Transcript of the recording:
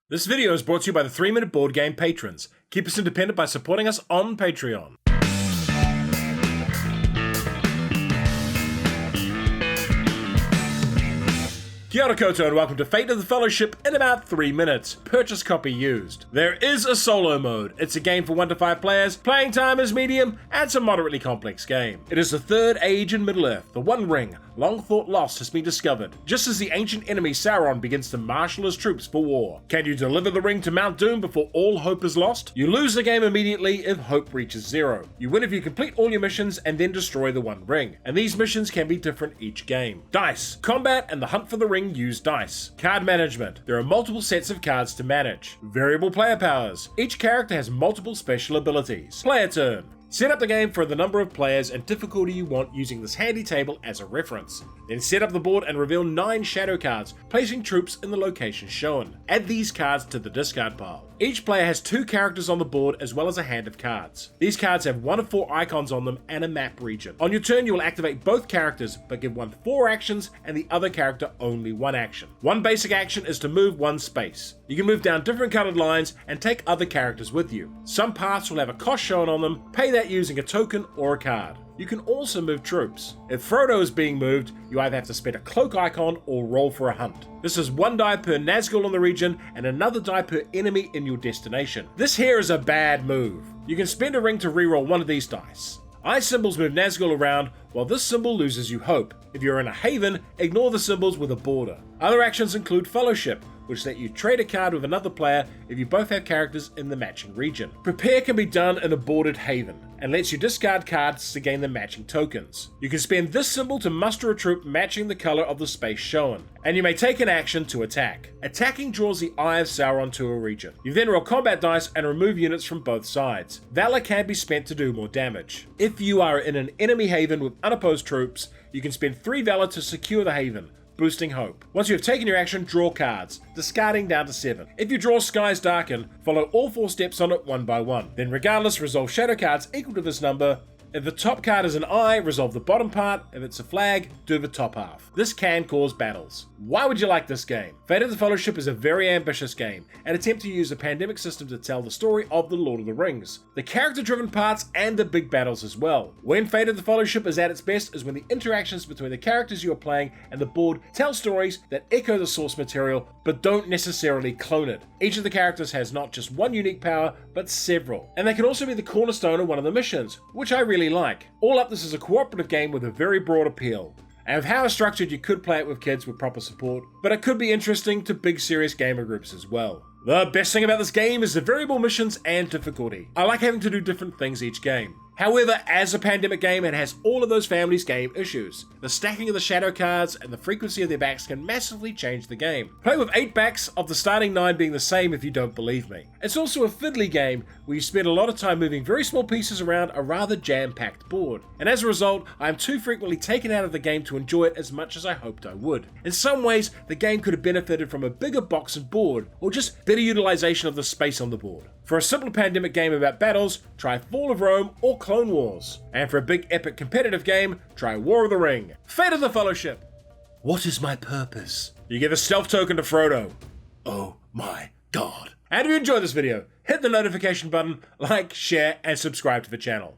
This video is brought to you by the 3-Minute Board Game patrons. Keep us independent by supporting us on Patreon. Kia ora koutou and welcome to Fate of the Fellowship in about 3 minutes. Purchase copy used. There is a solo mode. It's a game for 1 to 5 players, playing time is medium, and it's a moderately complex game. It is the third age in Middle-earth. The One Ring, long thought lost, has been discovered, just as the ancient enemy Sauron begins to marshal his troops for war. Can you deliver the ring to Mount Doom before all hope is lost? You lose the game immediately if hope reaches 0. You win if you complete all your missions and then destroy the One Ring, and these missions can be different each game. Dice. Combat and the hunt for the ring use dice. Card management. There are multiple sets of cards to manage. Variable player powers. Each character has multiple special abilities. Player turn. Set up the game for the number of players and difficulty you want using this handy table as a reference. Then set up the board and reveal 9 shadow cards, placing troops in the location shown. Add these cards to the discard pile. Each player has 2 characters on the board as well as a hand of cards. These cards have 1 of 4 icons on them and a map region. On your turn you will activate both characters, but give one 4 actions and the other character only 1 action. One basic action is to move 1 space. You can move down different colored lines and take other characters with you. Some paths will have a cost shown on them, pay that using a token or a card. You can also move troops. If Frodo is being moved, you either have to spend a cloak icon or roll for a hunt. This is 1 die per Nazgul in the region and another die per enemy in your destination. This here is a bad move. You can spend a ring to reroll one of these dice. Eye symbols move Nazgul around, while this symbol loses you hope. If you're in a haven, ignore the symbols with a border. Other actions include Fellowship, which let you trade a card with another player if you both have characters in the matching region. Prepare can be done in a bordered haven, and lets you discard cards to gain the matching tokens. You can spend this symbol to muster a troop matching the color of the space shown, and you may take an action to attack. Attacking draws the Eye of Sauron to a region. You then roll combat dice and remove units from both sides. Valor can be spent to do more damage. If you are in an enemy haven with unopposed troops, you can spend 3 Valor to secure the haven, boosting hope. Once you have taken your action, draw cards, discarding down to 7. If you draw Skies Darken, follow all 4 steps on it 1 by 1. Then regardless, resolve shadow cards equal to this number. If the top card is an eye, resolve the bottom part. If it's a flag, do the top half. This can cause battles. Why would you like this game? Fate of the Fellowship is a very ambitious game, an attempt to use a pandemic system to tell the story of the Lord of the Rings. The character-driven parts and the big battles as well. When Fate of the Fellowship is at its best is when the interactions between the characters you are playing and the board tell stories that echo the source material, but don't necessarily clone it. Each of the characters has not just one unique power, but several. And they can also be the cornerstone of one of the missions, which I really like. All up, this is a cooperative game with a very broad appeal. And with how it's structured, you could play it with kids with proper support, but it could be interesting to big serious gamer groups as well. The best thing about this game is the variable missions and difficulty. I like having to do different things each game. However, as a pandemic game, it has all of those family's game issues. The stacking of the shadow cards and the frequency of their backs can massively change the game. Play with 8 backs, of the starting 9 being the same if you don't believe me. It's also a fiddly game where you spend a lot of time moving very small pieces around a rather jam-packed board. And as a result, I am too frequently taken out of the game to enjoy it as much as I hoped I would. In some ways, the game could have benefited from a bigger box and board, or just better utilization of the space on the board. For a simpler pandemic game about battles, try Fall of Rome or Clone Wars. And for a big epic competitive game, try War of the Ring. Fate of the Fellowship. What is my purpose? You give a stealth token to Frodo. Oh my god. And if you enjoyed this video, hit the notification button, like, share, and subscribe to the channel.